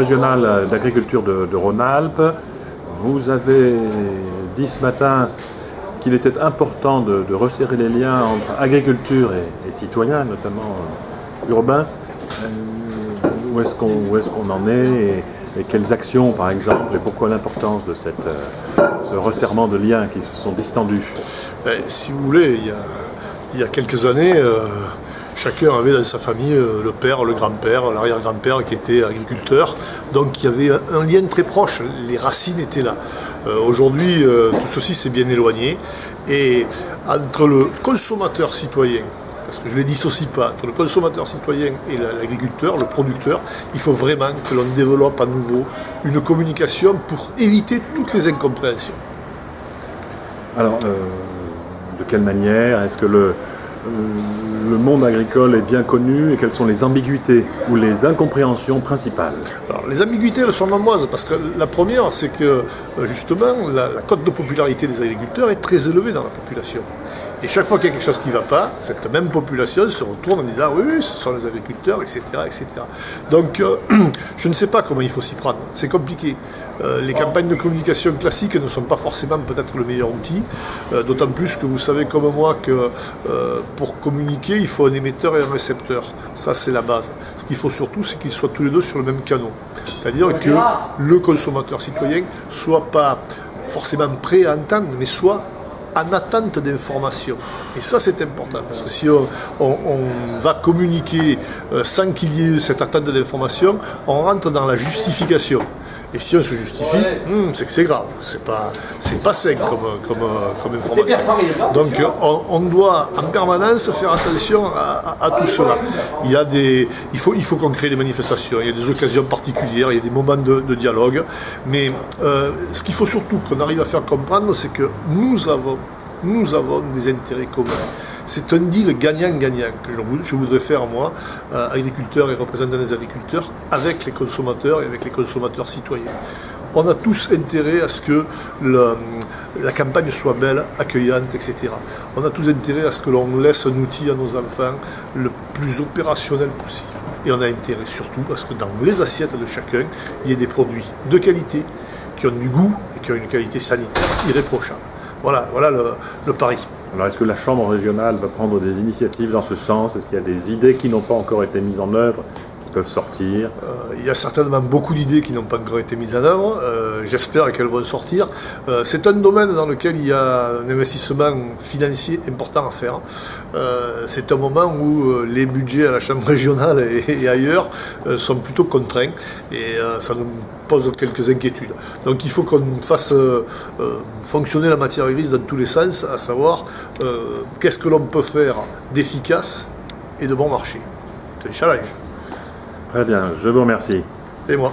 Régional d'agriculture de Rhône-Alpes, vous avez dit ce matin qu'il était important de resserrer les liens entre agriculture et citoyens, notamment urbains. Où est-ce qu'on en est et quelles actions, par exemple, et pourquoi l'importance de ce resserrement de liens qui se sont distendus? Si vous voulez, il y a quelques années, chacun avait dans sa famille le père, le grand-père, l'arrière-grand-père qui était agriculteur. Donc il y avait un lien très proche, les racines étaient là. Aujourd'hui, tout ceci s'est bien éloigné. Et entre le consommateur citoyen, parce que je ne les dissocie pas, entre le consommateur citoyen et l'agriculteur, le producteur, il faut vraiment que l'on développe à nouveau une communication pour éviter toutes les incompréhensions. Alors, de quelle manière? Est-ce que le monde agricole est bien connu et quelles sont les ambiguïtés ou les incompréhensions principales? Alors, les ambiguïtés, elles sont nombreuses parce que la première, c'est que justement, la cote de popularité des agriculteurs est très élevée dans la population. Et chaque fois qu'il y a quelque chose qui ne va pas, cette même population se retourne en disant oui, ce sont les agriculteurs, etc. etc. Donc, je ne sais pas comment il faut s'y prendre. C'est compliqué. Les campagnes de communication classiques ne sont pas forcément peut-être le meilleur outil, d'autant plus que vous savez comme moi que pour communiquer, il faut un émetteur et un récepteur. Ça, c'est la base. Ce qu'il faut surtout, c'est qu'ils soient tous les deux sur le même canal. C'est-à-dire que le consommateur citoyen ne soit pas forcément prêt à entendre, mais soit en attente d'informations. Et ça, c'est important, parce que si on va communiquer sans qu'il y ait cette attente d'informations, on rentre dans la justification. Et si on se justifie, c'est que c'est grave, c'est pas sain comme information. Donc on doit en permanence faire attention à tout cela. Il faut qu'on crée des manifestations, il y a des occasions particulières, il y a des moments de dialogue, mais ce qu'il faut surtout qu'on arrive à faire comprendre, c'est que nous avons des intérêts communs. C'est un deal gagnant-gagnant que je voudrais faire, moi, agriculteurs et représentants des agriculteurs, avec les consommateurs et avec les consommateurs citoyens. On a tous intérêt à ce que la campagne soit belle, accueillante, etc. On a tous intérêt à ce que l'on laisse un outil à nos enfants le plus opérationnel possible. Et on a intérêt surtout à ce que dans les assiettes de chacun, il y ait des produits de qualité, qui ont du goût et qui ont une qualité sanitaire irréprochable. Voilà le pari. Alors, est-ce que la Chambre régionale va prendre des initiatives dans ce sens? Est-ce qu'il y a des idées qui n'ont pas encore été mises en œuvre, qui peuvent sortir? Il y a certainement beaucoup d'idées qui n'ont pas encore été mises en œuvre. J'espère qu'elles vont sortir. C'est un domaine dans lequel il y a un investissement financier important à faire. C'est un moment où les budgets à la Chambre régionale et ailleurs sont plutôt contraints. Et ça nous pose quelques inquiétudes. Donc il faut qu'on fasse fonctionner la matière grise dans tous les sens, à savoir qu'est-ce que l'on peut faire d'efficace et de bon marché. C'est un challenge. Très bien, je vous remercie. C'est moi.